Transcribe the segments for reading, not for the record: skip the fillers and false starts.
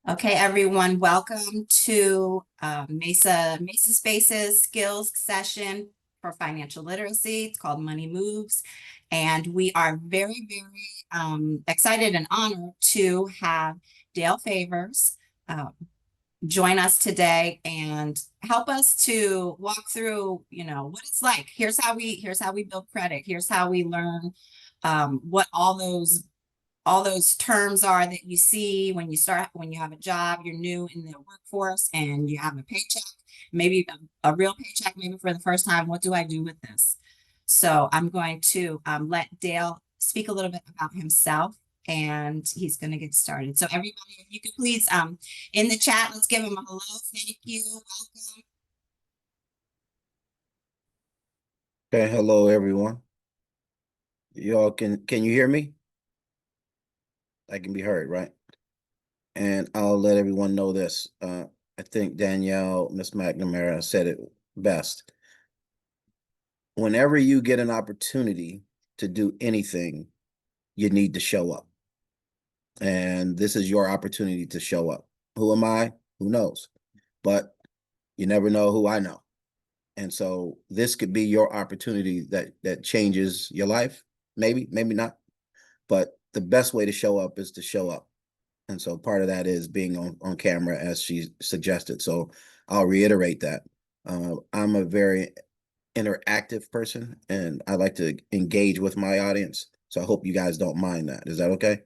Okay, everyone, welcome to Mesa Spaces skills session for financial literacy. It's called Money Moves. And we are very excited and honored to have Dale Favors uh, join us today and help us to walk through, what it's like. Here's how we build credit. Here's how we learn what all those terms are that you see when you have a job, you're new in the workforce and you have a paycheck, maybe a real paycheck, maybe for the first time. What do I do with this? So I'm going to let Dale speak a little bit about himself and he's going to get started. So everybody, if you could please, in the chat, let's give him a hello. Thank you. Welcome. Okay, hello everyone. Y'all can you hear me? I can be heard, right? And I'll let everyone know this. I think Miss McNamara said it best. Whenever you get an opportunity to do anything, you need to show up. And this is your opportunity to show up. Who am I? Who knows? But you never know who I know. And so this could be your opportunity that changes your life. Maybe not. But the best way to show up is to show up. And so part of that is being on camera, as she suggested. So I'll reiterate that. I'm a very interactive person and I like to engage with my audience. So I hope you guys don't mind that. Is that okay?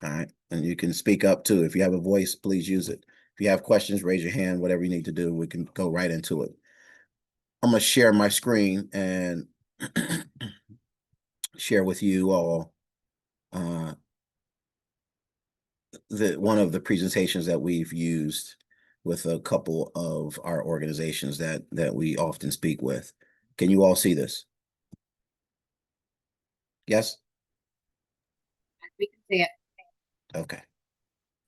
All right. And you can speak up too. If you have a voice, please use it. If you have questions, raise your hand, whatever you need to do, we can go right into it. I'm going to share my screen and share with you all one of the presentations that we've used with a couple of our organizations that we often speak with. Can you all see this? Yes? We can see it. Okay.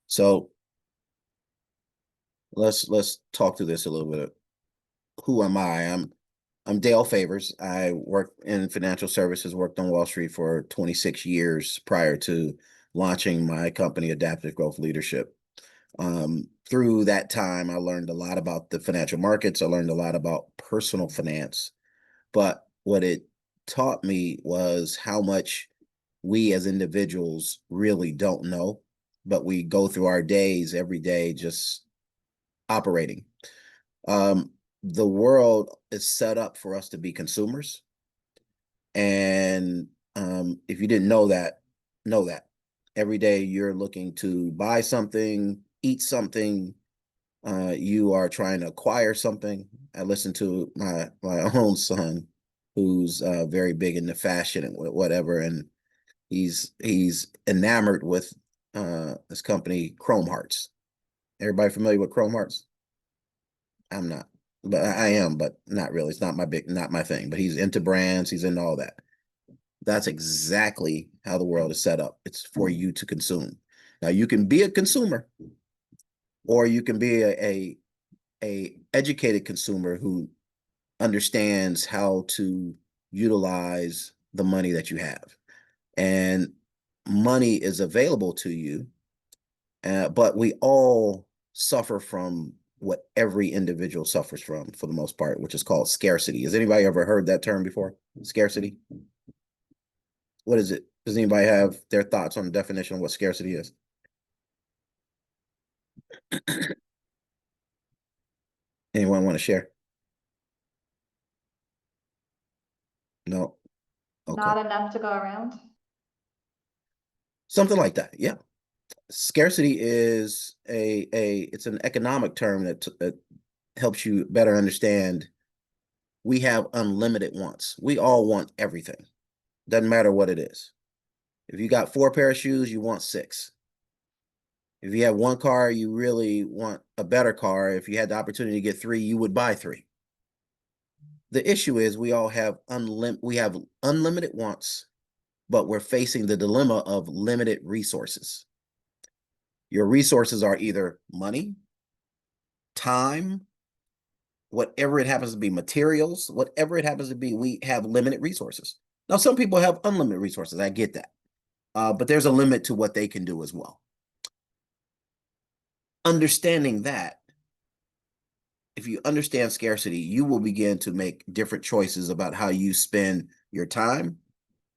So let's talk through this a little bit. Who am I? I'm Dale Favors. I worked in financial services, worked on Wall Street for 26 years prior to launching my company, Adaptive Growth Leadership. Through that time, I learned a lot about the financial markets. I learned a lot about personal finance. But what it taught me was how much we as individuals really don't know, but we go through our days every day just operating. The world is set up for us to be consumers. And if you didn't know that, know that. Every day you're looking to buy something, eat something, you are trying to acquire something. I listen to my own son, who's very big into fashion and whatever, and he's enamored with this company, Chrome Hearts. Everybody familiar with Chrome Hearts? I'm not, but I am, but not really. It's not my thing. But he's into brands. He's into all that. That's exactly how the world is set up. It's for you to consume. Now you can be a consumer, or you can be a educated consumer who understands how to utilize the money that you have. And money is available to you, but we all suffer from what every individual suffers from for the most part, which is called scarcity. Has anybody ever heard that term before? Scarcity? What is it? Does anybody have their thoughts on the definition of what scarcity is? Anyone want to share? No? Okay. Not enough to go around. Something like that. Yeah. Scarcity is it's an economic term that helps you better understand we have unlimited wants. We all want everything. Doesn't matter what it is. If you got 4 pair of shoes, you want 6. If you have 1 car, you really want a better car. If you had the opportunity to get 3, you would buy 3. The issue is we have unlimited wants, but we're facing the dilemma of limited resources. Your resources are either money, time, whatever it happens to be, materials, whatever it happens to be, we have limited resources. Now, some people have unlimited resources. I get that. But there's a limit to what they can do as well. understanding that, if you understand scarcity, you will begin to make different choices about how you spend your time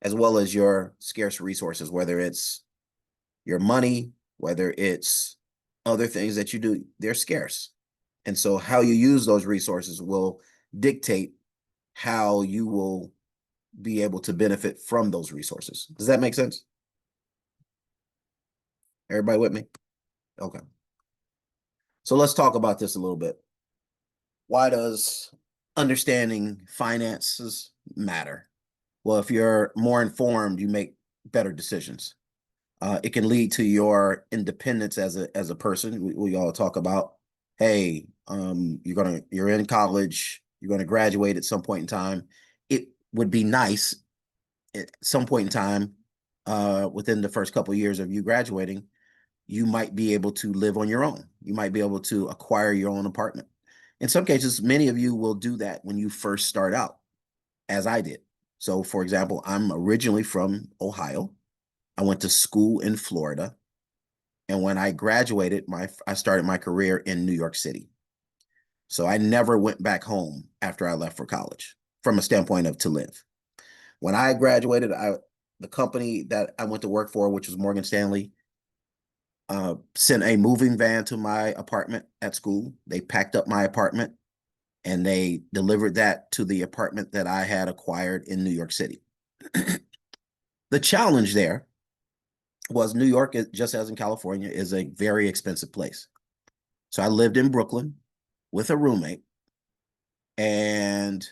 as well as your scarce resources, whether it's your money, whether it's other things that you do, they're scarce. And so how you use those resources will dictate how you will be able to benefit from those resources. Does that make sense? Everybody with me? Okay. So let's talk about this a little bit. Why does understanding finances matter? Well, if you're more informed, you make better decisions. It can lead to your independence as a person. We all talk about, hey, you're in college, you're gonna graduate at some point in time. It would be nice at some point in time, within the first couple of years of you graduating, you might be able to live on your own. You might be able to acquire your own apartment. In some cases, many of you will do that when you first start out, as I did. So, for example, I'm originally from Ohio. I went to school in Florida. And when I graduated, I started my career in New York City. So I never went back home after I left for college from a standpoint of to live. When I graduated, the company that I went to work for, which was Morgan Stanley, sent a moving van to my apartment at school. They packed up my apartment and they delivered that to the apartment that I had acquired in New York City. The challenge there was New York, just as in California, is a very expensive place. So I lived in Brooklyn with a roommate. And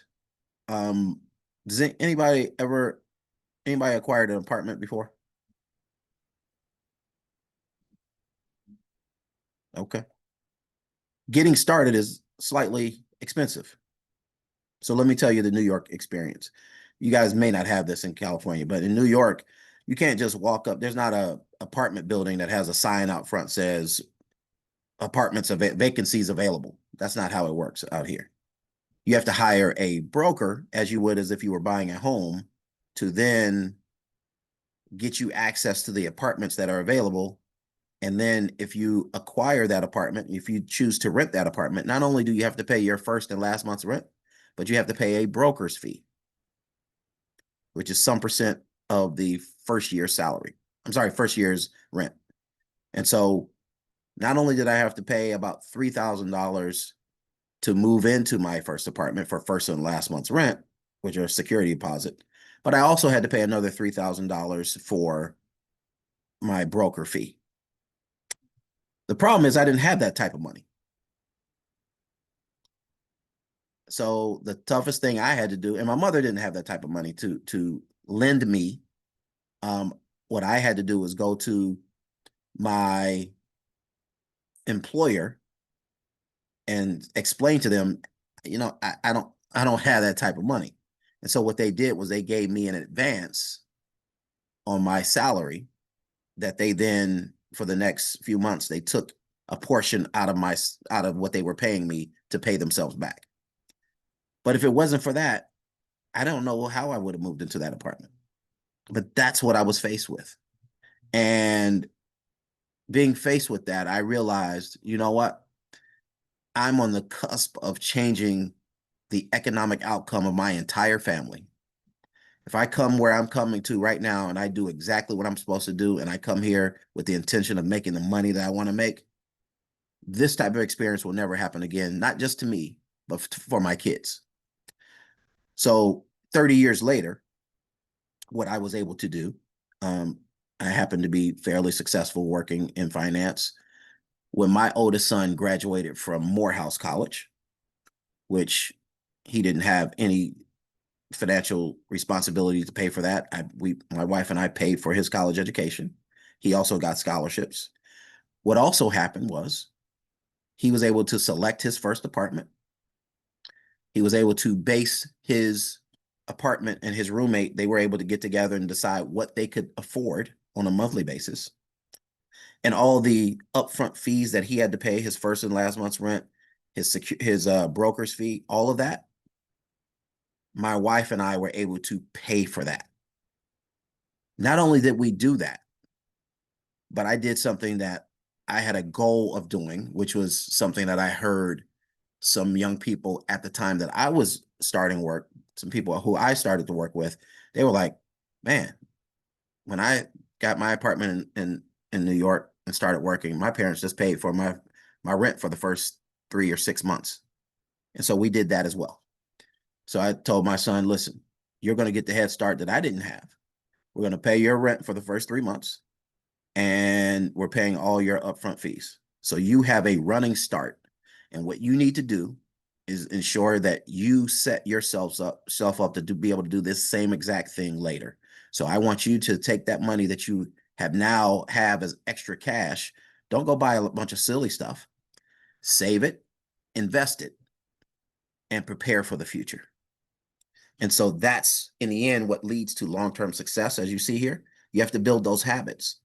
does anybody acquired an apartment before? Okay. Getting started is slightly expensive. So let me tell you the New York experience. You guys may not have this in California, but in New York, you can't just walk up. There's not a apartment building that has a sign out front says vacancies available. That's not how it works out here. You have to hire a broker, as you would as if you were buying a home, to then get you access to the apartments that are available. And then if you acquire that apartment, if you choose to rent that apartment, not only do you have to pay your first and last month's rent, but you have to pay a broker's fee, which is some percent of the first year's salary. I'm sorry, first year's rent. And so not only did I have to pay about $3,000 to move into my first apartment for first and last month's rent, which are a security deposit, but I also had to pay another $3,000 for my broker fee. The problem is I didn't have that type of money. So the toughest thing I had to do, and my mother didn't have that type of money to lend me. What I had to do was go to my employer and explain to them, I don't have that type of money. And so what they did was they gave me an advance on my salary that they then, for the next few months, they took a portion out of what they were paying me to pay themselves back. But if it wasn't for that, I don't know how I would have moved into that apartment. But that's what I was faced with. And being faced with that, I realized, you know what? I'm on the cusp of changing the economic outcome of my entire family. If I come where I'm coming to right now and I do exactly what I'm supposed to do, and I come here with the intention of making the money that I want to make, this type of experience will never happen again, not just to me, but for my kids. So 30 years later, what I was able to do, I happened to be fairly successful working in finance. When my oldest son graduated from Morehouse College, which he didn't have any financial responsibility to pay for that. My wife and I paid for his college education. He also got scholarships. What also happened was he was able to select his first apartment. He was able to base his apartment and his roommate. They were able to get together and decide what they could afford on a monthly basis. And all the upfront fees that he had to pay, his first and last month's rent, his broker's fee, all of that, my wife and I were able to pay for that. Not only did we do that, but I did something that I had a goal of doing, which was something that I heard some young people at the time that I was starting work, some people who I started to work with, they were like, man, when I got my apartment in New York and started working, my parents just paid for my rent for the first 3 or 6 months. And so we did that as well. So I told my son, listen, you're going to get the head start that I didn't have. We're going to pay your rent for the first 3 months, and we're paying all your upfront fees. So you have a running start. And what you need to do is ensure that you set yourself up to be able to do this same exact thing later. So I want you to take that money that you have as extra cash. Don't go buy a bunch of silly stuff. Save it, invest it, and prepare for the future. And so that's in the end what leads to long-term success. As you see here, you have to build those habits.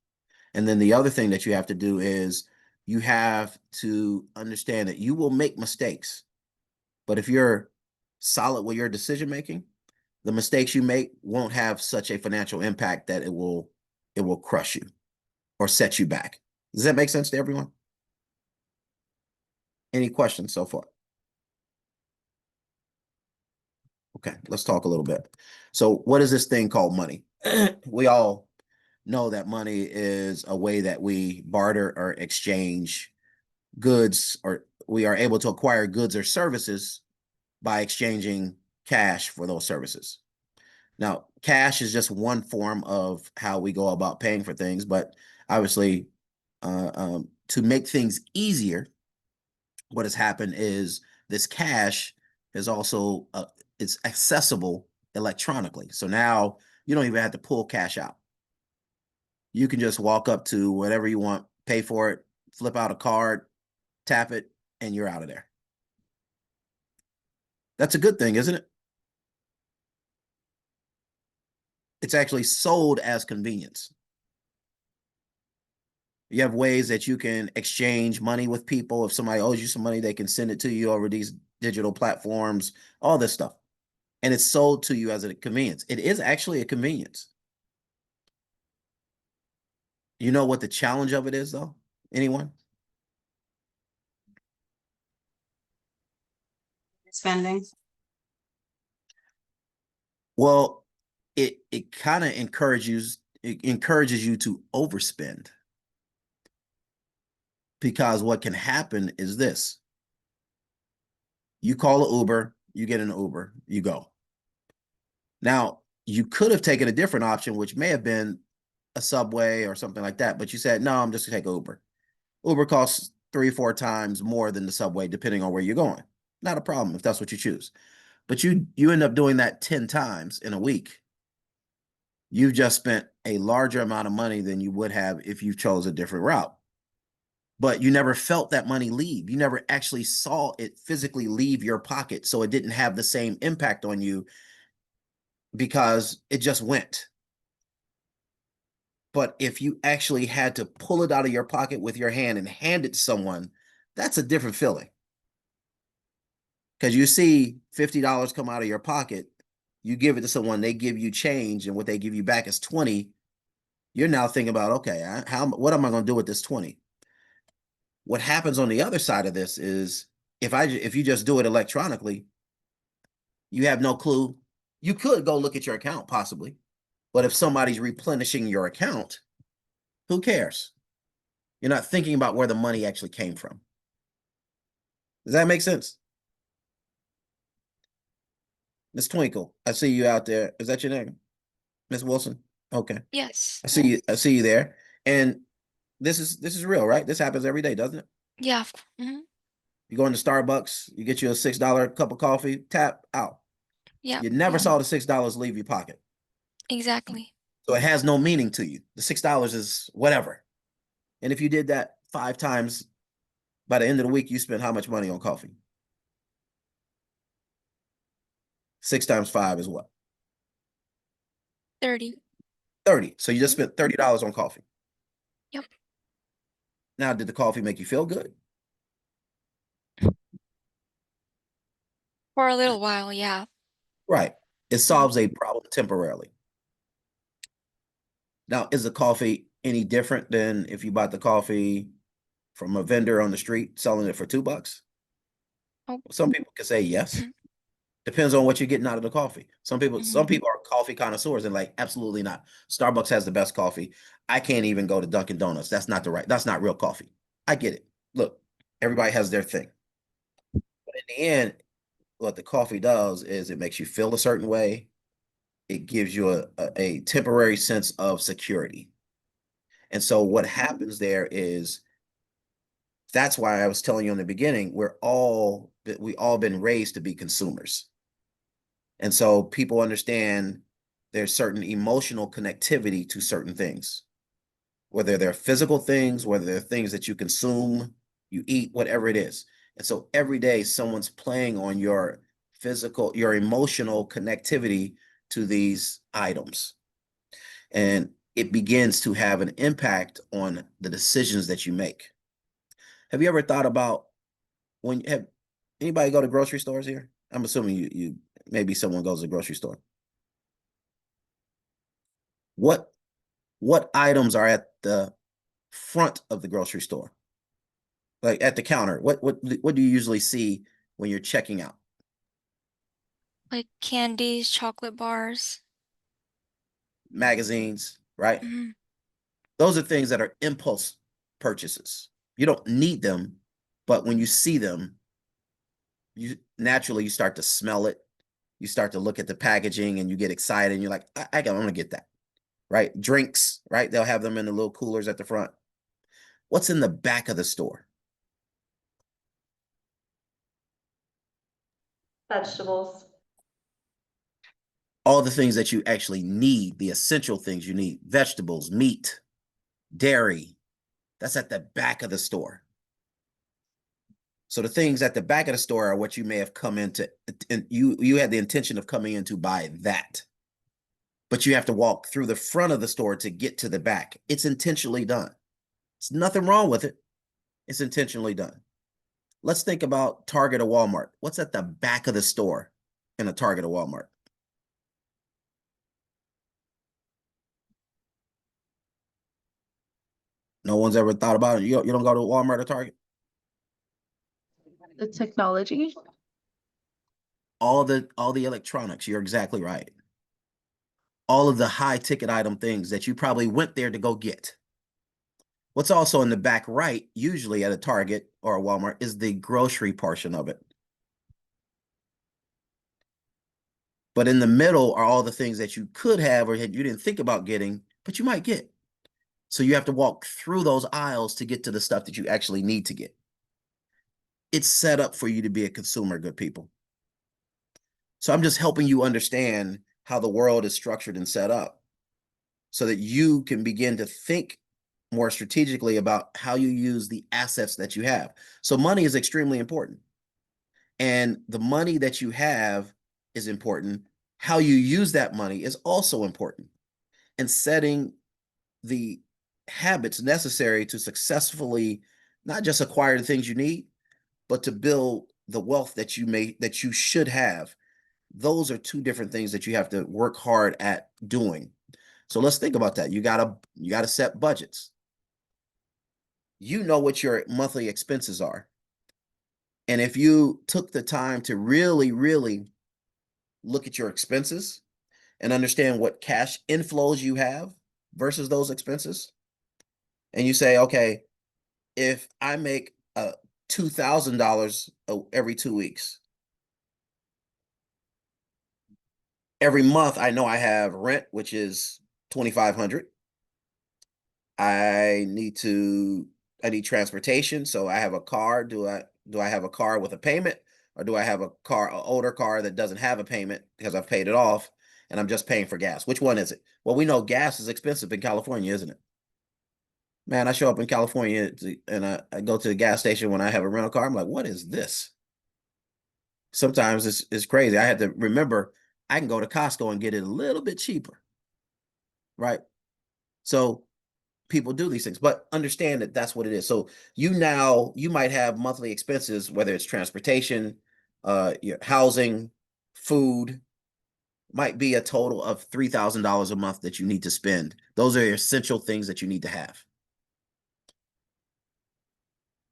And then the other thing that you have to do is you have to understand that you will make mistakes. But if you're solid with your decision making, the mistakes you make won't have such a financial impact that it will crush you or set you back. Does that make sense to everyone? Any questions so far? Okay, let's talk a little bit. So what is this thing called money? We all know that money is a way that we barter or exchange goods, or we are able to acquire goods or services by exchanging cash for those services. Now, cash is just one form of how we go about paying for things, but obviously, to make things easier, what has happened is this cash is also it's accessible electronically. So now you don't even have to pull cash out. You can just walk up to whatever you want, pay for it, flip out a card, tap it, and you're out of there. That's a good thing, isn't it? It's actually sold as convenience. You have ways that you can exchange money with people. If somebody owes you some money, they can send it to you over these digital platforms, all this stuff. And it's sold to you as a convenience. It is actually a convenience. You know what the challenge of it is, though? Anyone? Spending. Well, it kind of encourages you to overspend, because what can happen is this. You call an Uber, you get an Uber, you go. Now, you could have taken a different option, which may have been a Subway or something like that, but you said, no, I'm just gonna take Uber. Uber costs 3 or 4 times more than the Subway, depending on where you're going. Not a problem if that's what you choose. But you end up doing that 10 times in a week. You've just spent a larger amount of money than you would have if you chose a different route. But you never felt that money leave. You never actually saw it physically leave your pocket. So it didn't have the same impact on you because it just went. But if you actually had to pull it out of your pocket with your hand and hand it to someone, that's a different feeling. Because you see $50 come out of your pocket, you give it to someone, they give you change, and what they give you back is 20. You're now thinking about, okay, what am I going to do with this 20? What happens on the other side of this is if you just do it electronically, you have no clue. You could go look at your account possibly, but if somebody's replenishing your account, who cares? You're not thinking about where the money actually came from. Does that make sense? Miss Twinkle, I see you out there. Is that your name? Miss Wilson? Okay. Yes. I see you there. And this is real, right? This happens every day, doesn't it? Yeah. You go into Starbucks, you get you a $6 cup of coffee, tap out. Yeah. You never saw the $6 leave your pocket. Exactly. So it has no meaning to you. The $6 is whatever. And if you did that 5 times, by the end of the week, you spent how much money on coffee? 6 times 5 is what? 30. 30. So you just spent $30 on coffee. Yep. Now, did the coffee make you feel good? For a little while, yeah. Right. It solves a problem temporarily. Now, is the coffee any different than if you bought the coffee from a vendor on the street selling it for $2? Oh. Some people can say yes. Mhm. Depends on what you're getting out of the coffee. Some people Mhm. are coffee connoisseurs and like, absolutely not. Starbucks has the best coffee. I can't even go to Dunkin' Donuts. That's not real coffee. I get it. Look, everybody has their thing. But in the end, what the coffee does is it makes you feel a certain way. It gives you a temporary sense of security. And so what happens there is, that's why I was telling you in the beginning, we all been raised to be consumers. And so people understand there's certain emotional connectivity to certain things, whether they're physical things, whether they're things that you consume, you eat, whatever it is. And so every day someone's playing on your emotional connectivity to these items. And it begins to have an impact on the decisions that you make. Have you ever thought about, have anybody go to grocery stores here? I'm assuming you maybe someone goes to the grocery store. What items are at the front of the grocery store? Like at the counter, what do you usually see when you're checking out? Like candies, chocolate bars. Magazines, right? Mhm. Those are things that are impulse purchases. You don't need them, but when you see them, you naturally you start to smell it. You start to look at the packaging and you get excited and you're like, I'm gonna get that. Right? Drinks, right? They'll have them in the little coolers at the front. What's in the back of the store? Vegetables. All the things that you actually need, the essential things you need: vegetables, meat, dairy. That's at the back of the store. So the things at the back of the store are what you may have come into, and you had the intention of coming in to buy that. But you have to walk through the front of the store to get to the back. It's intentionally done. There's nothing wrong with it. It's intentionally done. Let's think about Target or Walmart. What's at the back of the store in a Target or Walmart? No one's ever thought about it. You don't go to Walmart or Target? The technology. All the electronics. You're exactly right. All of the high ticket item things that you probably went there to go get. What's also in the back right, usually at a Target or a Walmart, is the grocery portion of it. But in the middle are all the things that you could have or you didn't think about getting, but you might get. So you have to walk through those aisles to get to the stuff that you actually need to get. It's set up for you to be a consumer, good people. So I'm just helping you understand how the world is structured and set up so that you can begin to think more strategically about how you use the assets that you have. So money is extremely important. And the money that you have is important. How you use that money is also important. And setting the habits necessary to successfully not just acquire the things you need, but to build the wealth that you should have. Those are two different things that you have to work hard at doing. So let's think about that. You gotta set budgets. You know what your monthly expenses are. And if you took the time to really, really look at your expenses and understand what cash inflows you have versus those expenses, and you say, okay, if I make $2,000 every 2 weeks, every month I know I have rent, which is 2,500. I need transportation, so I have a car. Do I have a car with a payment, or do I have an older car that doesn't have a payment because I've paid it off and I'm just paying for gas? Which one is it? Well, we know gas is expensive in California, isn't it? Man, I show up in California and I go to the gas station when I have a rental car. I'm like, what is this? Sometimes it's crazy. I had to remember I can go to Costco and get it a little bit cheaper, right? So people do these things, but understand that that's what it is. So you might have monthly expenses, whether it's transportation, your housing, food, might be a total of $3,000 a month that you need to spend. Those are essential things that you need to have.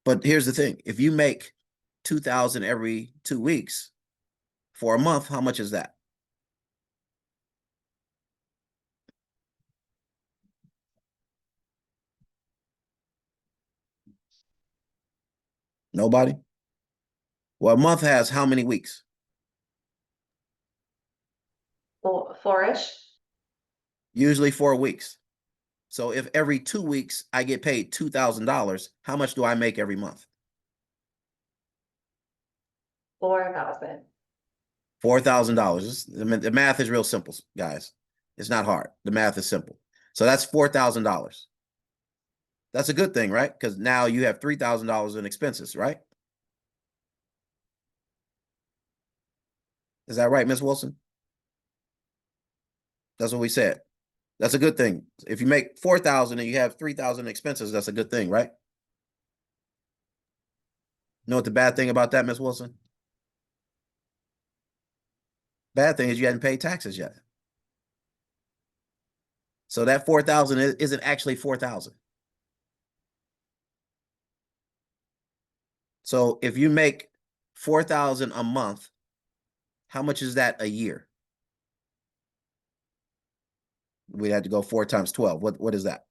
But here's the thing. If you make 2,000 every 2 weeks for a month, how much is that? Nobody? Well, a month has how many weeks? Four-ish. Usually 4 weeks. So if every 2 weeks I get paid $2,000, how much do I make every month? 4,000. $4,000. The math is real simple, guys. It's not hard. The math is simple. So that's $4,000. That's a good thing, right? Because now you have $3,000 in expenses, right? Is that right, Ms. Wilson? That's what we said. That's a good thing. If you make 4,000 and you have 3,000 expenses, that's a good thing, right? You know what the bad thing about that, Ms. Wilson? Bad thing is you hadn't paid taxes yet. So that 4,000 isn't actually 4,000. So if you make 4,000 a month, how much is that a year? We had to go 4 times 12. What is that?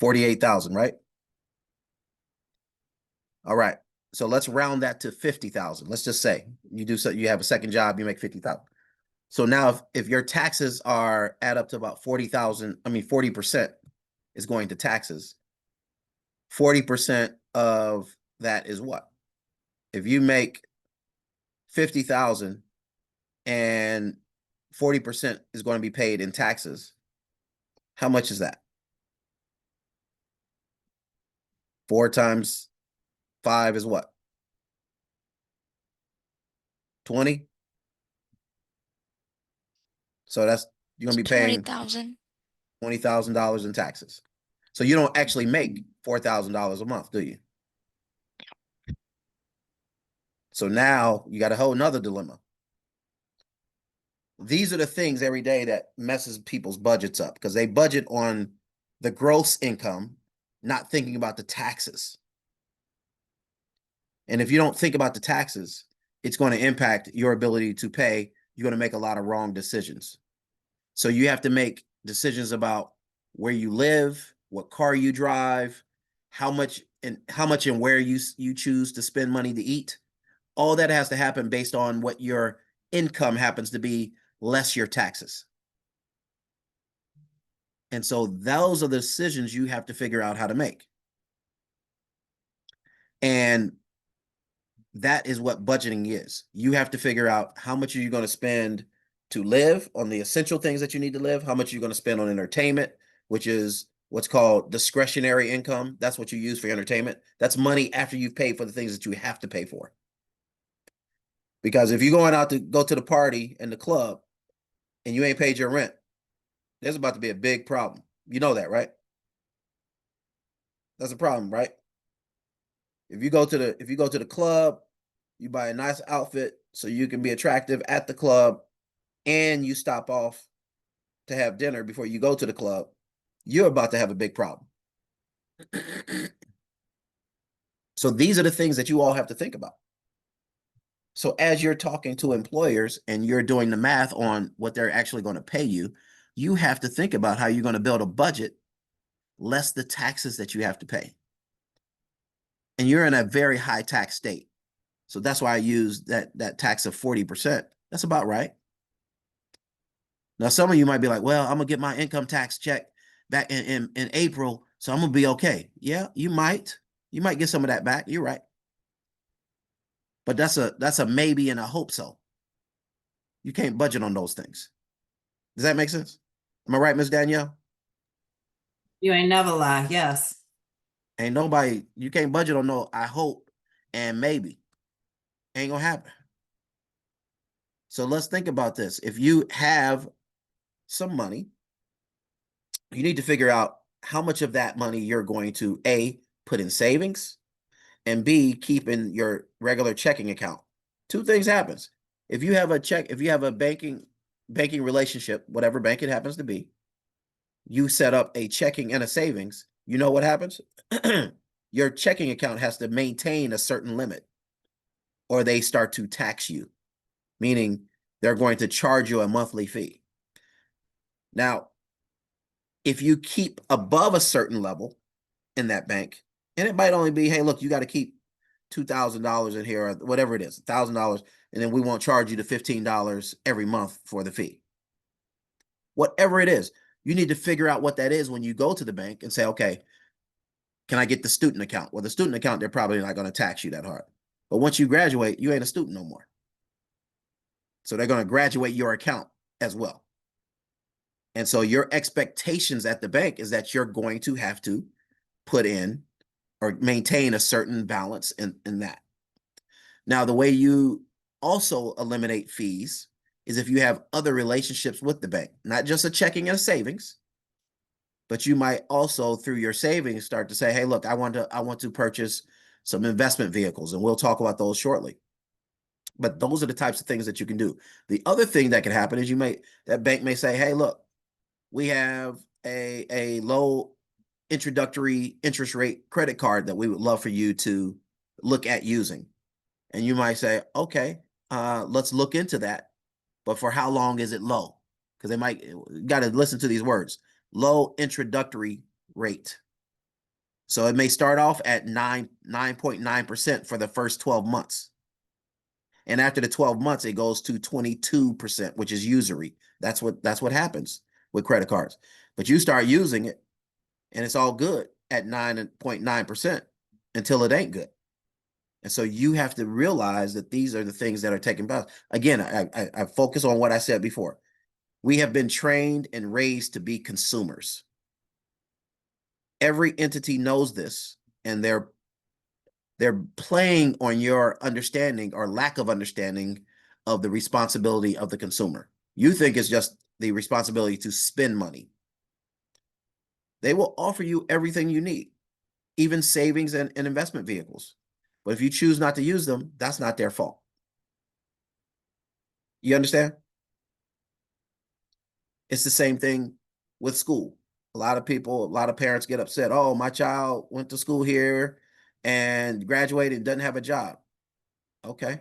$48,000, right? All right. So let's round that to 50,000. Let's just say you have a second job, you make 50,000. So now if your taxes add up to about 40,000, 40% is going to taxes. 40% of that is what? If you make 50,000 and 40% is going to be paid in taxes, how much is that? 4 times 5 is what? 20? So you're gonna be paying 20,000. $20,000 in taxes. So you don't actually make $4,000 a month, do you? So now you got a whole nother dilemma. These are the things every day that messes people's budgets up because they budget on the gross income, not thinking about the taxes. And if you don't think about the taxes, it's going to impact your ability to pay. You're going to make a lot of wrong decisions. So you have to make decisions about where you live, what car you drive, how much and where you choose to spend money to eat. All that has to happen based on what your income happens to be, less your taxes. And so those are the decisions you have to figure out how to make. And that is what budgeting is. You have to figure out how much are you going to spend to live on the essential things that you need to live, how much you're going to spend on entertainment, which is what's called discretionary income. That's what you use for entertainment. That's money after you've paid for the things that you have to pay for. Because if you're going out to go to the party and the club and you ain't paid your rent, there's about to be a big problem. You know that, right? That's a problem, right? If you go to the club, you buy a nice outfit so you can be attractive at the club, and you stop off to have dinner before you go to the club, you're about to have a big problem. So these are the things that you all have to think about. So as you're talking to employers and you're doing the math on what they're actually going to pay you, you have to think about how you're going to build a budget less the taxes that you have to pay. And you're in a very high tax state. So that's why I use that tax of 40%. That's about right. Now, some of you might be like, well, I'm going to get my income tax check back in April, so I'm going to be okay. Yeah, you might. You might get some of that back. You're right. But that's a maybe and a hope so. You can't budget on those things. Does that make sense? Am I right, Miss Danielle? You ain't never lie. Yes. Ain't nobody, you can't budget on no I hope and maybe. Ain't gonna happen. So let's think about this. If you have some money, you need to figure out how much of that money you're going to A, put in savings, and B, keep in your regular checking account. Two things happens. If you have a banking relationship, whatever bank it happens to be, you set up a checking and a savings, you know what happens? Your checking account has to maintain a certain limit, or they start to tax you, meaning they're going to charge you a monthly fee. Now, if you keep above a certain level in that bank, and it might only be, hey, look, you got to keep $2,000 in here, or whatever it is, $1,000, and then we won't charge you the $15 every month for the fee. Whatever it is, you need to figure out what that is when you go to the bank and say, okay, can I get the student account? Well, the student account, they're probably not going to tax you that hard. But once you graduate, you ain't a student no more. So they're going to graduate your account as well. And so your expectations at the bank is that you're going to have to put in or maintain a certain balance in that. Now, the way you also eliminate fees is if you have other relationships with the bank, not just a checking and a savings, but you might also through your savings start to say, hey, look, I want to purchase some investment vehicles, and we'll talk about those shortly. But those are the types of things that you can do. The other thing that can happen is that bank may say, hey, look, we have a low introductory interest rate credit card that we would love for you to look at using. And you might say, okay, let's look into that. But for how long is it low? Because you got to listen to these words. Low introductory rate. So it may start off at 9.9% for the first 12 months. And after the 12 months, it goes to 22%, which is usury. That's what happens with credit cards. But you start using it and it's all good at 9.9% until it ain't good. And so you have to realize that these are the things that are taking place. Again, I focus on what I said before. We have been trained and raised to be consumers. Every entity knows this, and they're playing on your understanding or lack of understanding of the responsibility of the consumer. You think it's just the responsibility to spend money. They will offer you everything you need, even savings and investment vehicles. But if you choose not to use them, that's not their fault. You understand? It's the same thing with school. A lot of parents get upset. Oh, my child went to school here and graduated and doesn't have a job. Okay.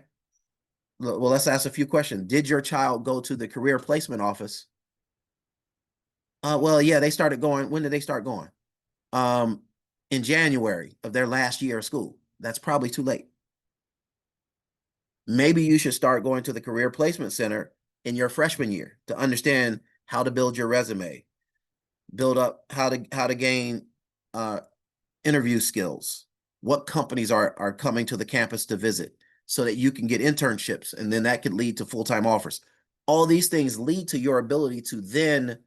Well, let's ask a few questions. Did your child go to the career placement office? Well, yeah, they started going. When did they start going? In January of their last year of school. That's probably too late. Maybe you should start going to the Career Placement Center in your freshman year to understand how to build your resume, build up how to gain interview skills, what companies are coming to the campus to visit so that you can get internships, and then that could lead to full-time offers. All these things lead to your ability to then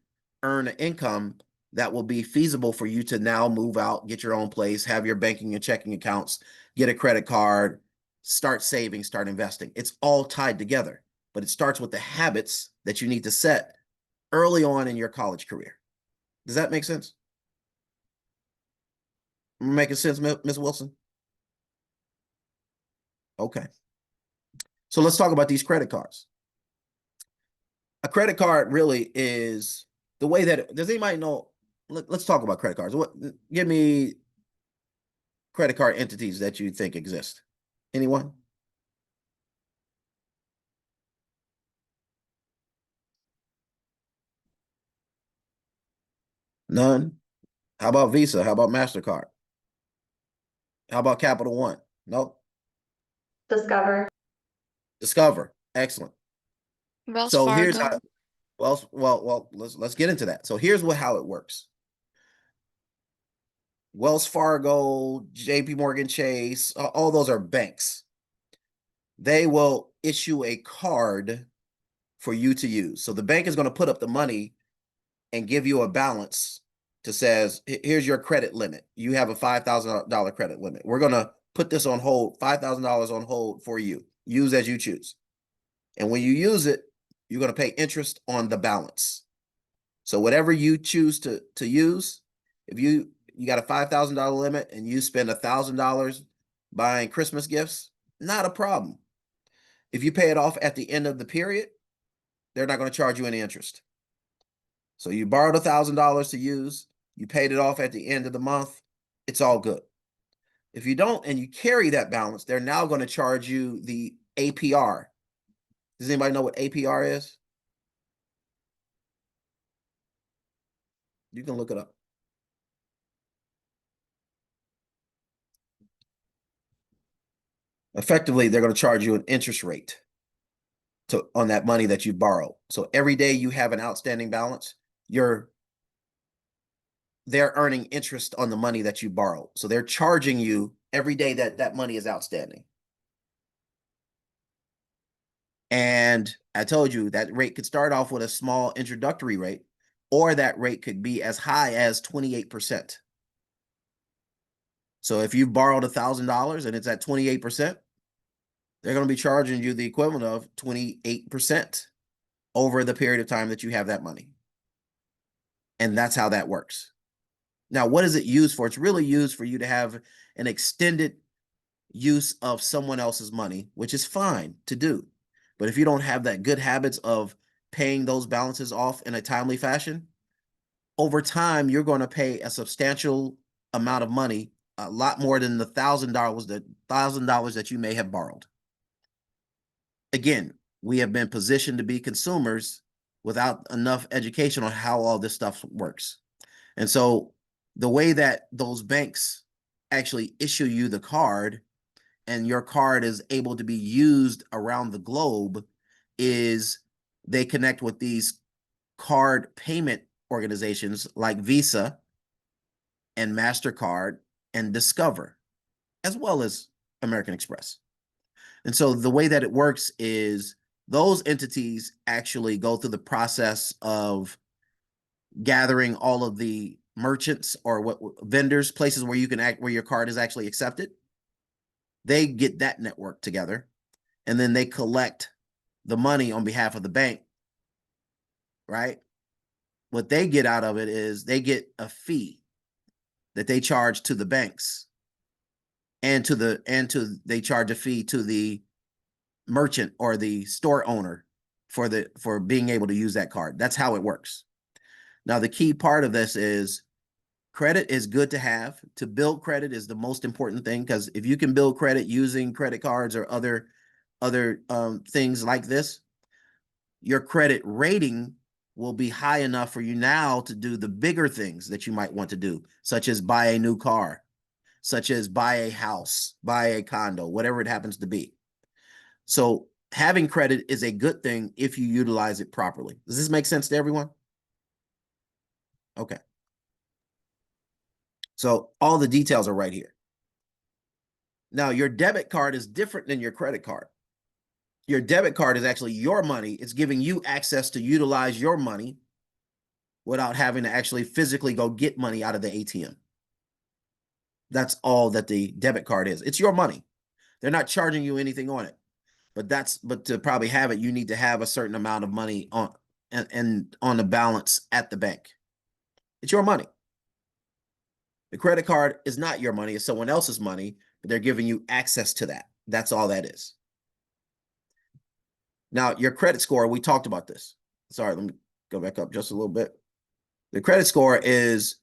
earn an income that will be feasible for you to now move out, get your own place, have your banking and checking accounts, get a credit card, start saving, start investing. It's all tied together, but it starts with the habits that you need to set early on in your college career. Does that make sense? Making sense, Ms. Wilson? Okay. So let's talk about these credit cards. A credit card really is the way that, does anybody know? Let's talk about credit cards. Give me credit card entities that you think exist. Anyone? None? How about Visa? How about MasterCard? How about Capital One? Nope. Discover. Discover. Excellent. Wells So here's Fargo. how, well, let's get into that. So here's how it works. Wells Fargo, JP Morgan Chase, all those are banks. They will issue a card for you to use. So the bank is going to put up the money and give you a balance to says, here's your credit limit. You have a $5,000 credit limit. We're going to put this on hold, $5,000 on hold for you. Use as you choose. And when you use it, you're going to pay interest on the balance. So whatever you choose to use, if you got a $5,000 limit and you spend $1,000 buying Christmas gifts, not a problem. If you pay it off at the end of the period, they're not going to charge you any interest. So you borrowed $1,000 to use, you paid it off at the end of the month, it's all good. If you don't and you carry that balance, they're now going to charge you the APR. Does anybody know what APR is? You can look it up. Effectively, they're going to charge you an interest rate on that money that you borrow. So every day you have an outstanding balance, they're earning interest on the money that you borrow. So they're charging you every day that money is outstanding. And I told you that rate could start off with a small introductory rate, or that rate could be as high as 28%. So if you've borrowed $1,000 and it's at 28%, they're going to be charging you the equivalent of 28% over the period of time that you have that money. And that's how that works. Now, what is it used for? It's really used for you to have an extended use of someone else's money, which is fine to do. But if you don't have that good habits of paying those balances off in a timely fashion, over time, you're going to pay a substantial amount of money, a lot more than the $1,000 that you may have borrowed. Again, we have been positioned to be consumers without enough education on how all this stuff works. And so the way that those banks actually issue you the card and your card is able to be used around the globe is they connect with these card payment organizations like Visa and MasterCard and Discover, as well as American Express. And so the way that it works is those entities actually go through the process of gathering all of the merchants or what vendors, places where you can where your card is actually accepted. They get that network together, and then they collect the money on behalf of the bank, right? What they get out of it is they get a fee that they charge to the banks, and they charge a fee to the merchant or the store owner for being able to use that card. That's how it works. Now, the key part of this is credit is good to have. To build credit is the most important thing, because if you can build credit using credit cards or other things like this, your credit rating will be high enough for you now to do the bigger things that you might want to do, such as buy a new car, such as buy a house, buy a condo, whatever it happens to be. So having credit is a good thing if you utilize it properly. Does this make sense to everyone? Okay. So all the details are right here. Now, your debit card is different than your credit card. Your debit card is actually your money. It's giving you access to utilize your money without having to actually physically go get money out of the ATM. That's all that the debit card is. It's your money. They're not charging you anything on it. But to probably have it, you need to have a certain amount of money on the balance at the bank. It's your money. The credit card is not your money. It's someone else's money, but they're giving you access to that. That's all that is. Now, your credit score, we talked about this. Sorry, let me go back up just a little bit. The credit score is,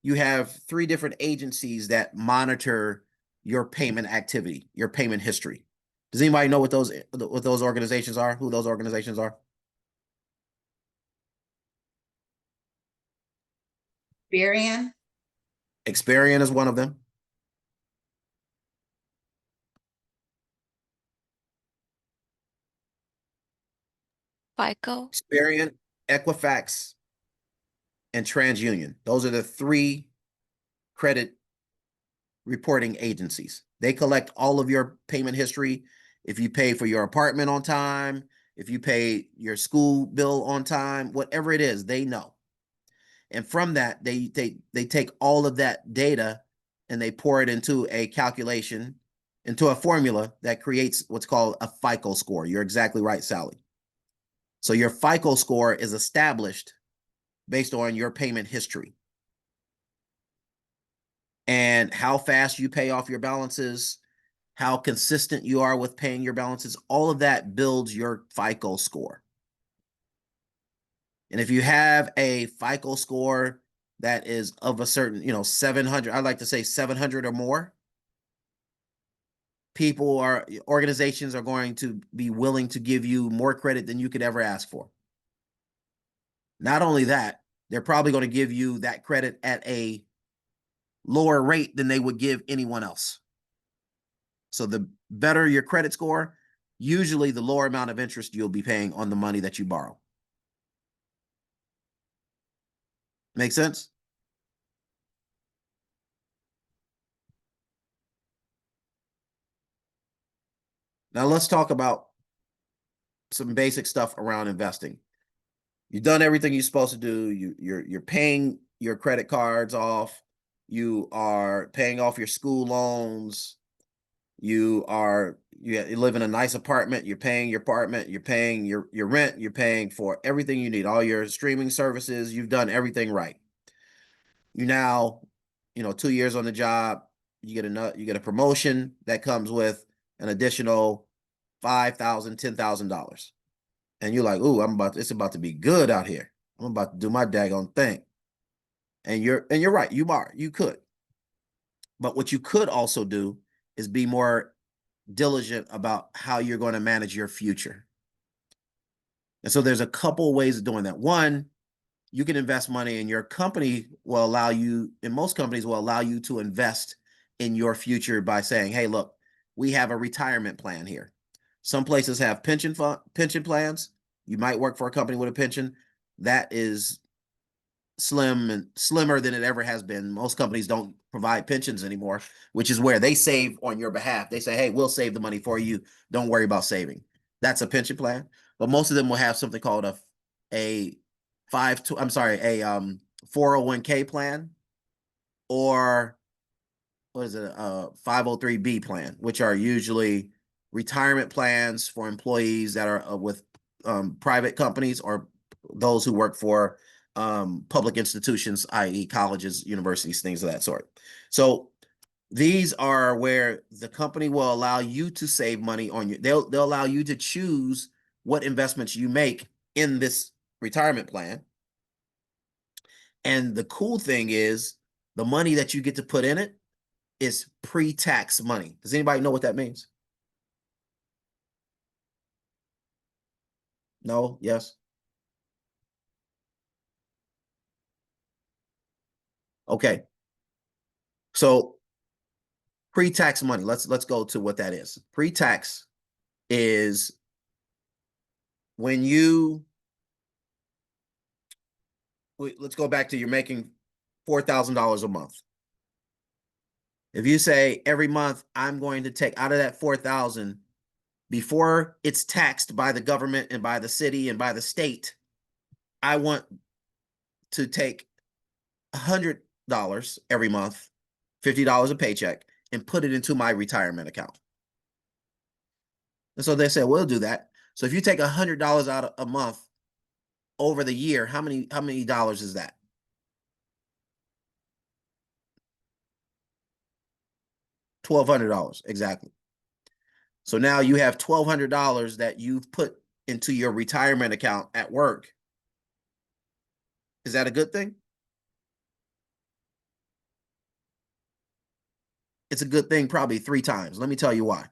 you have 3 different agencies that monitor your payment activity, your payment history. Does anybody know what those organizations are? Who those organizations are? Experian. Experian is one of them. FICO. Experian, Equifax, and TransUnion. Those are the 3 credit reporting agencies. They collect all of your payment history. If you pay for your apartment on time, if you pay your school bill on time, whatever it is, they know. And from that, they take all of that data and they pour it into a calculation, into a formula that creates what's called a FICO score. You're exactly right, Sally. So your FICO score is established based on your payment history and how fast you pay off your balances, how consistent you are with paying your balances. All of that builds your FICO score. And if you have a FICO score that is of a certain, 700, I'd like to say 700 or more, organizations are going to be willing to give you more credit than you could ever ask for. Not only that, they're probably going to give you that credit at a lower rate than they would give anyone else. So the better your credit score, usually the lower amount of interest you'll be paying on the money that you borrow. Make sense? Now let's talk about some basic stuff around investing. You've done everything you're supposed to do. You're paying your credit cards off. You are paying off your school loans. You live in a nice apartment. You're paying your apartment. You're paying your rent. You're paying for everything you need, all your streaming services. You've done everything right. You now, 2 years on the job, you get a promotion that comes with an additional $5,000, $10,000. And you're like, ooh, it's about to be good out here. I'm about to do my daggone thing. And you're right, you could. But what you could also do is be more diligent about how you're going to manage your future. And so there's a couple ways of doing that. One, you can invest money, and your company will allow you, and most companies will allow you to invest in your future by saying, hey, look, we have a retirement plan here. Some places have pension plans. You might work for a company with a pension. That is slim and slimmer than it ever has been. Most companies don't provide pensions anymore, which is where they save on your behalf. They say, hey, we'll save the money for you. Don't worry about saving. That's a pension plan. But most of them will have something called a 401k plan, or what is it, a 503b plan, which are usually retirement plans for employees that are with private companies, or those who work for public institutions, i.e. colleges, universities, things of that sort. So these are where the company will allow you to save money on you. They'll allow you to choose what investments you make in this retirement plan. And the cool thing is the money that you get to put in it is pre-tax money. Does anybody know what that means? No? Yes? Okay. So pre-tax money, let's go to what that is. Pre-tax is when let's go back to you're making $4,000 a month. If you say every month I'm going to take out of that 4,000, before it's taxed by the government and by the city and by the state, I want to take $100 every month, $50 a paycheck, and put it into my retirement account. And so they said, we'll do that. So if you take $100 out a month over the year, how many dollars is that? $1,200, exactly. So now you have $1,200 that you've put into your retirement account at work. Is that a good thing? It's a good thing probably 3 times. Let me tell you why.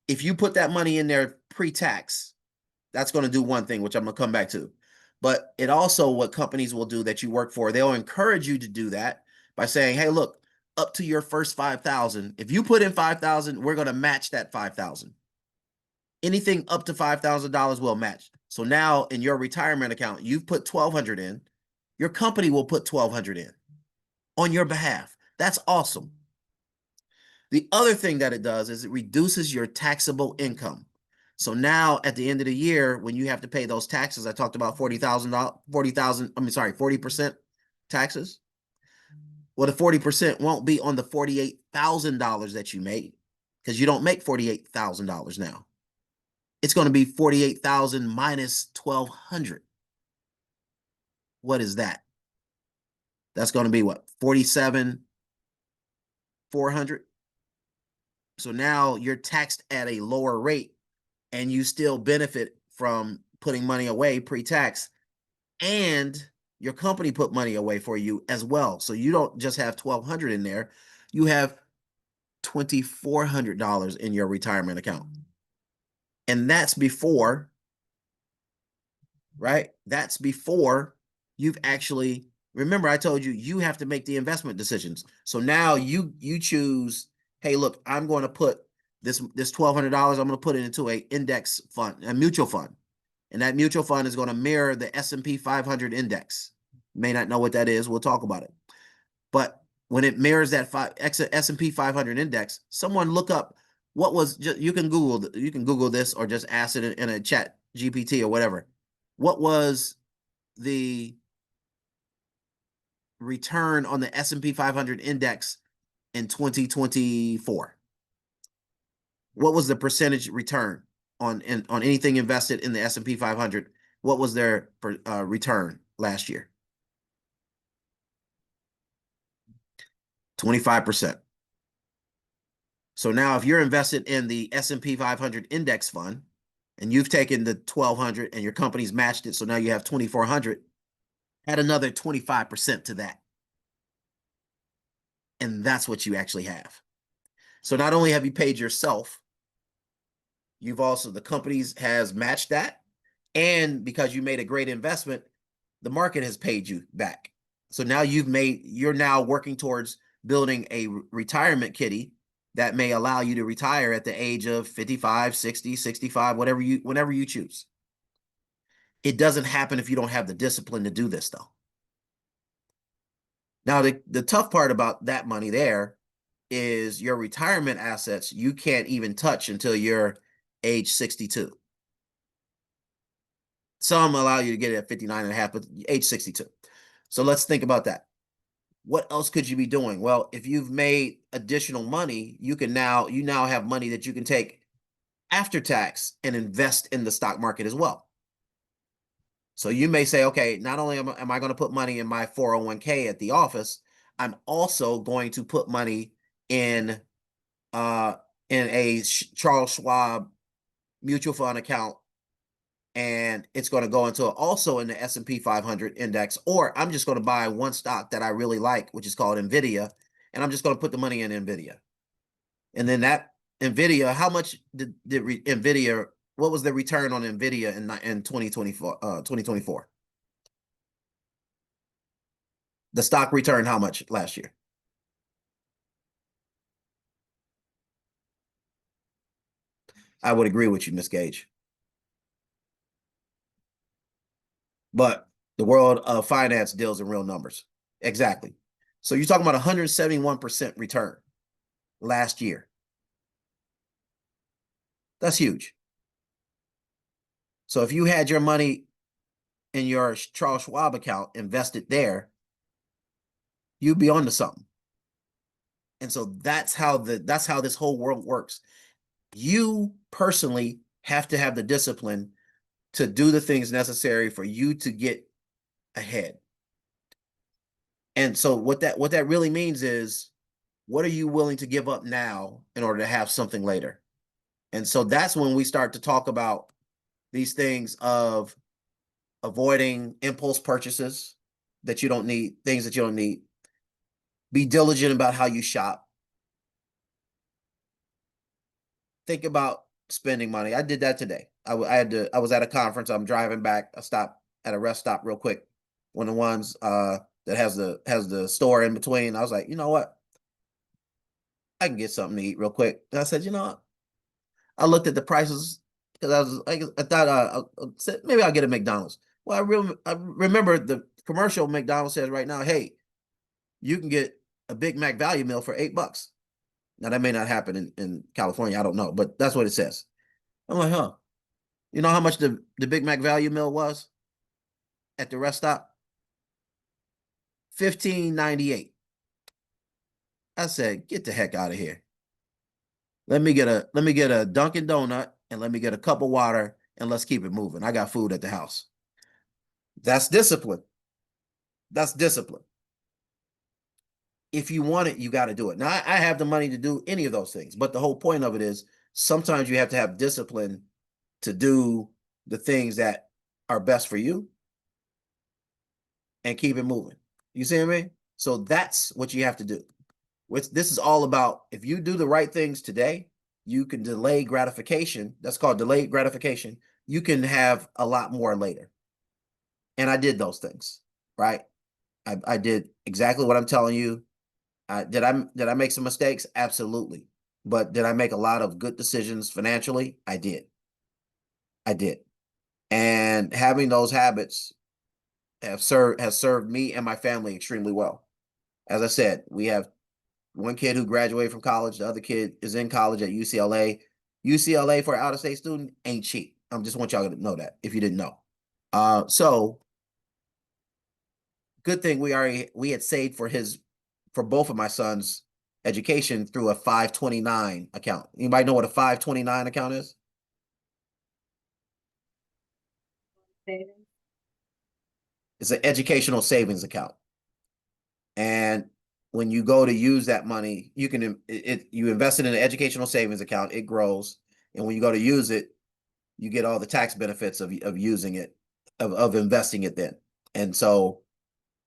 If you put that money in there pre-tax, that's going to do one thing, which I'm going to come back to. But it also, what companies will do that you work for, they'll encourage you to do that by saying, hey, look, up to your first 5,000, if you put in 5,000, we're going to match that 5,000. Anything up to $5,000 will match. So now in your retirement account, you've put $1,200 in. Your company will put $1,200 in on your behalf. That's awesome. The other thing that it does is it reduces your taxable income. So now at the end of the year, when you have to pay those taxes, I talked about 40% taxes. Well, the 40% won't be on the $48,000 that you made, because you don't make $48,000 now. It's going to be 48,000 minus 1,200. What is that? That's going to be what? 47,400. So now you're taxed at a lower rate, and you still benefit from putting money away pre-tax and your company put money away for you as well. So you don't just have $1,200 in there, you have $2,400 in your retirement account. And that's before, right? That's before you've actually, remember I told you, you have to make the investment decisions. So now you choose, hey, look, I'm going to put this $1,200, I'm going to put it into a index fund, a mutual fund. And that mutual fund is going to mirror the S&P 500 index. You may not know what that is. We'll talk about it. But when it mirrors that S&P 500 index, someone look up what was, you can Google this or just ask it in a chat GPT or whatever. What was the return on the S&P 500 index in 2024? What was the percentage return on anything invested in the S&P 500? What was their return last year? 25%. So now if you're invested in the S&P 500 index fund and you've taken the 1,200 and your company's matched it, so now you have 2,400, add another 25% to that. And that's what you actually have. So not only have you paid yourself, you've also, the companies has matched that. And because you made a great investment, the market has paid you back. So now you're now working towards building a retirement kitty that may allow you to retire at the age of 55, 60, 65, whenever you choose. It doesn't happen if you don't have the discipline to do this, though. Now, the tough part about that money there is your retirement assets you can't even touch until you're age 62. Some allow you to get it at 59 and a half, but age 62. So let's think about that. What else could you be doing? Well, if you've made additional money, you now have money that you can take after tax and invest in the stock market as well. So you may say, okay, not only am I going to put money in my 401k at the office, I'm also going to put money in a Charles Schwab mutual fund account, and it's going to go into also in the S&P 500 index, or I'm just going to buy one stock that I really like, which is called NVIDIA, and I'm just going to put the money in NVIDIA. And then that NVIDIA, how much did NVIDIA, what was the return on NVIDIA in 2024? The stock returned how much last year? I would agree with you, Ms. Gage. But the world of finance deals in real numbers. Exactly. So you're talking about 171% return last year. That's huge. So if you had your money in your Charles Schwab account invested there, you'd be onto something. And so that's how this whole world works. You personally have to have the discipline to do the things necessary for you to get ahead. And so what that really means is, what are you willing to give up now in order to have something later? And so that's when we start to talk about these things of avoiding impulse purchases that you don't need, things that you don't need. Be diligent about how you shop. Think about spending money. I did that today. I was at a conference. I'm driving back. I stopped at a rest stop real quick. One of the ones that has the store in between. I was like, you know what? I can get something to eat real quick. And I said, you know what? I looked at the prices because I thought said maybe I'll get a McDonald's. Well, I remember the commercial McDonald's says right now, hey, you can get a Big Mac value meal for $8. Now that may not happen in California. I don't know, but that's what it says. I'm like, huh? You know how much the Big Mac value meal was at the rest stop? $15.98. I said, get the heck out of here. Let me get a Dunkin' Donut and let me get a cup of water and let's keep it moving. I got food at the house. That's discipline. That's discipline. If you want it, you got to do it. Now, I have the money to do any of those things, but the whole point of it is sometimes you have to have discipline to do the things that are best for you. and keep it moving. You see what I mean? So that's what you have to do. This is all about. If you do the right things today, you can delay gratification. That's called delayed gratification. You can have a lot more later. And I did those things, right? I did exactly what I'm telling you. Did I make some mistakes? Absolutely. But did I make a lot of good decisions financially? I did. I did. And having those habits has served me and my family extremely well. As I said, we have one kid who graduated from college. The other kid is in college at UCLA. UCLA for an out-of-state student ain't cheap. I just want y'all to know that if you didn't know. So good thing we had saved for both of my sons' education through a 529 account. Anybody know what a 529 account is? It's an educational savings account. And when you go to use that money, you can you invest it in an educational savings account, it grows. And when you go to use it, you get all the tax benefits of using it, of investing it then. And so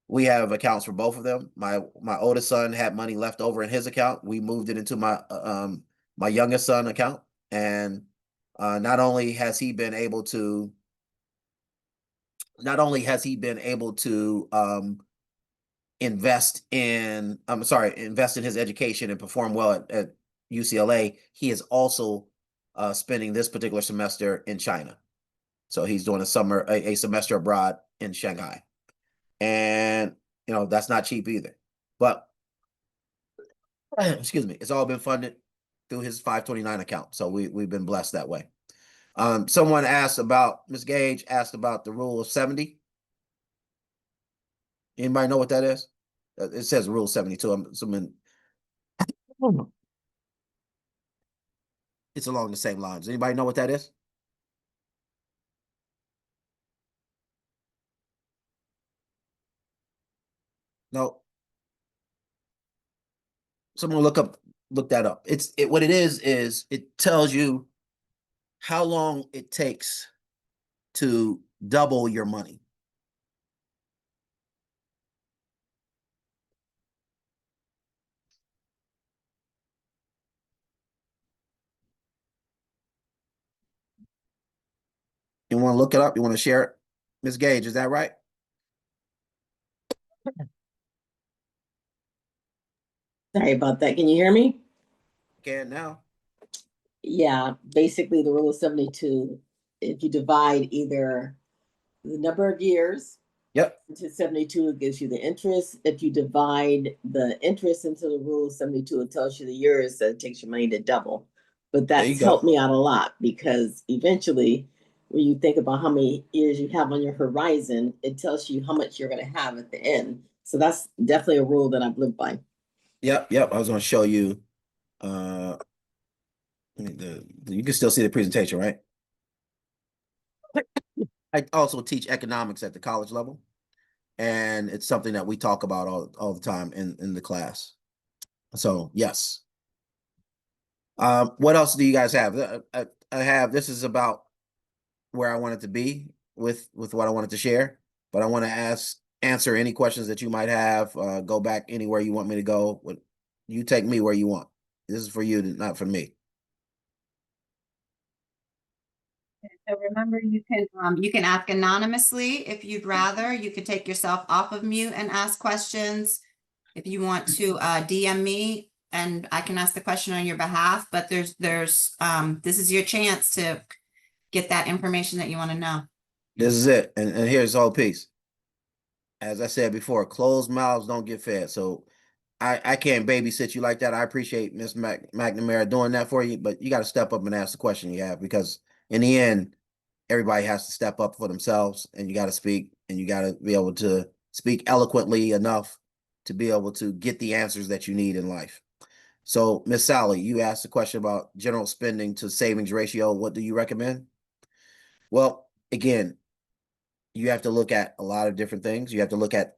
we have accounts for both of them. My oldest son had money left over in his account. We moved it into my youngest son account. And not only has he been able to invest in his education and perform well at UCLA, he is also spending this particular semester in China. So he's doing a semester abroad in Shanghai. And that's not cheap either. But excuse me, it's all been funded through his 529 account. So we've been blessed that way. Someone Ms. Gage asked about the rule of 70. Anybody know what that is? It says rule 72. It's along the same lines. Anybody know what that is? No. Someone look that up. What it is it tells you how long it takes to double your money. You want to look it up? You want to share it? Ms. Gage, is that right? Sorry about that. Can you hear me? Can now. Yeah, basically the rule of 72, if you divide either the number of years Yep. into 72, it gives you the interest. If you divide the interest into the rule of 72, it tells you the years that it takes your money to double. But that's helped me out a lot, because eventually when you think about how many years you have on your horizon, it tells you how much you're going to have at the end. So that's definitely a rule that I've lived by. Yep. I was going to show you. You can still see the presentation, right? I also teach economics at the college level, and it's something that we talk about all the time in the class. So yes. What else do you guys have? I have, this is about where I wanted to be with what I wanted to share, but I want to answer any questions that you might have. Go back anywhere you want me to go. You take me where you want. This is for you, not for me. So remember, you can ask anonymously if you'd rather. You could take yourself off of mute and ask questions. If you want to DM me and I can ask the question on your behalf, but this is your chance to get that information that you want to know. This is it. And here's the whole piece. As I said before, closed mouths don't get fed. So I can't babysit you like that. I appreciate Ms. McNamara doing that for you, but you got to step up and ask the question you have, because in the end, everybody has to step up for themselves, and you got to speak, and you got to be able to speak eloquently enough to be able to get the answers that you need in life. So, Miss Sally, you asked a question about general spending to savings ratio. What do you recommend? Well, again, you have to look at a lot of different things. You have to look at,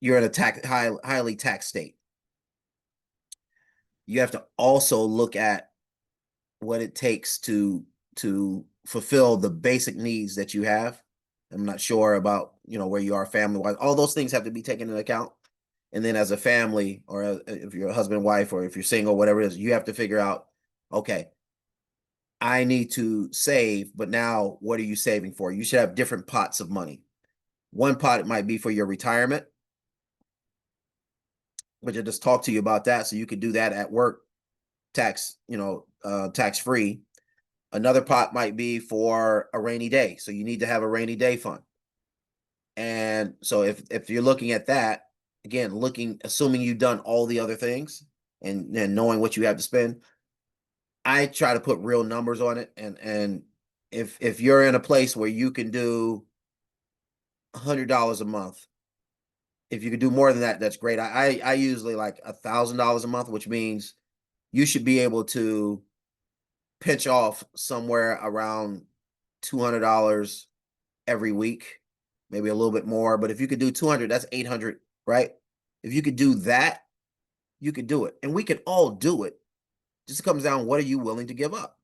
you're in a highly taxed state. You have to also look at what it takes to fulfill the basic needs that you have. I'm not sure about, where you are family wise. All those things have to be taken into account. And then as a family, or if you're a husband, wife, or if you're single, whatever it is, you have to figure out, okay, I need to save, but now what are you saving for? You should have different pots of money. One pot might be for your retirement, which I just talked to you about that. So you could do that at work, tax free. Another pot might be for a rainy day. So you need to have a rainy day fund. And so if you're looking at that, again, assuming you've done all the other things and knowing what you have to spend, I try to put real numbers on it. And if you're in a place where you can do $100 a month, if you could do more than that, that's great. I usually like $1,000 a month, which means you should be able to pinch off somewhere around $200 every week, maybe a little bit more. But if you could do 200, that's 800, right? If you could do that, you could do it. And we can all do it. Just comes down, what are you willing to give up?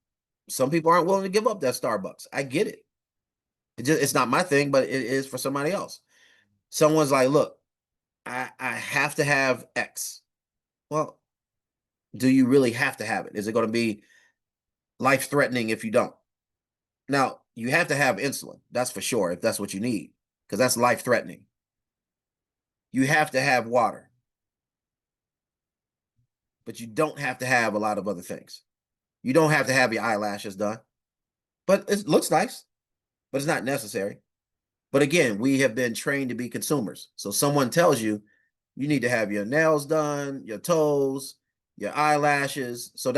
Some people aren't willing to give up that Starbucks. I get it. It's not my thing, but it is for somebody else. Someone's like, look, I have to have X. Well, do you really have to have it? Is it going to be life-threatening if you don't? Now, you have to have insulin. That's for sure, if that's what you need, because that's life-threatening. You have to have water. But you don't have to have a lot of other things. You don't have to have your eyelashes done. But it looks nice, but it's not necessary. But again, we have been trained to be consumers. So someone tells you, you need to have your nails done, your toes, your eyelashes. So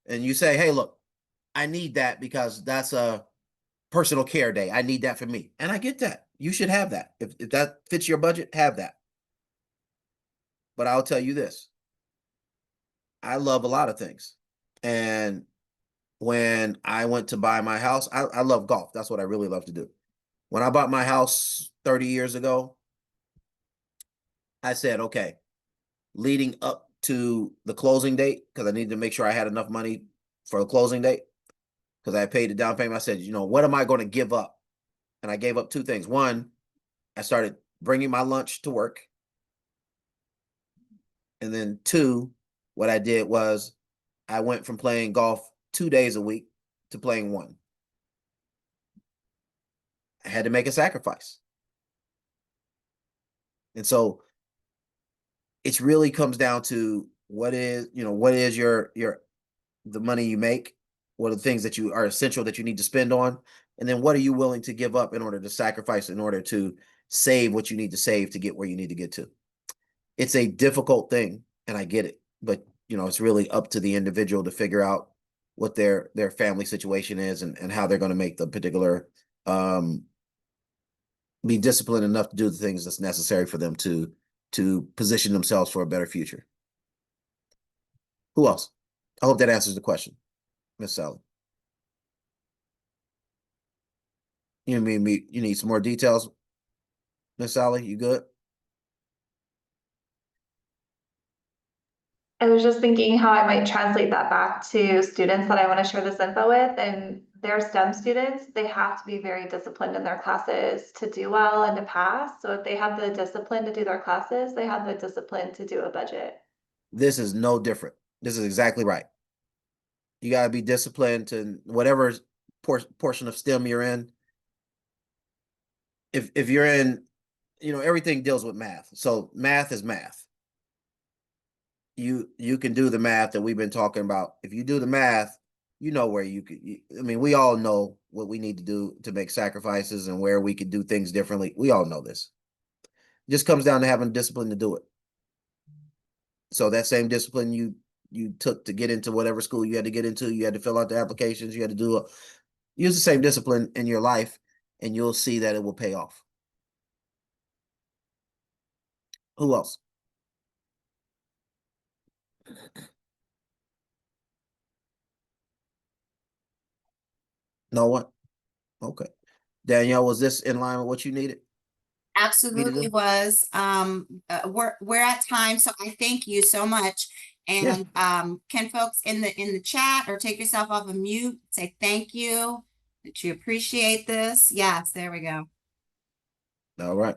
and you say, hey, look, I need that because that's a personal care day. I need that for me. And I get that. You should have that. If that fits your budget, have that. But I'll tell you this. I love a lot of things. And when I went to buy my house, I love golf. That's what I really love to do. When I bought my house 30 years ago, I said, okay, leading up to the closing date, because I needed to make sure I had enough money for the closing date, because I paid the down payment. I said, what am I going to give up? And I gave up two things. One, I started bringing my lunch to work. And then two, what I did was I went from playing golf 2 days a week to playing one. I had to make a sacrifice. And so it really comes down to what is the money you make, what are the things that you are essential that you need to spend on, and then what are you willing to give up in order to sacrifice, in order to save what you need to save to get where you need to get to. It's a difficult thing, and I get it, but it's really up to the individual to figure out what their family situation is and how they're going to make the particular be disciplined enough to do the things that's necessary for them to position themselves for a better future. Who else? I hope that answers the question, Miss Sally. You need some more details, Miss Sally? You good? I was just thinking how I might translate that back to students that I want to share this info with, and they're STEM students. They have to be very disciplined in their classes to do well and to pass. So if they have the discipline to do their classes, they have the discipline to do a budget. This is no different. This is exactly right. You got to be disciplined to whatever portion of STEM you're in. If you're in, everything deals with math. So math is math. You can do the math that we've been talking about. If you do the math, where you could. We all know what we need to do to make sacrifices and where we could do things differently. We all know this. It just comes down to having discipline to do it. So that same discipline you took to get into whatever school you had to get into, you had to fill out the applications, you had to use the same discipline in your life, and you'll see that it will pay off. Who else? No one? Okay. Danielle, was this in line with what you needed? Absolutely was. We're at time, so I thank you so much. And can folks in the chat or take yourself off of mute, say thank you that you appreciate this. Yes, there we go. All right.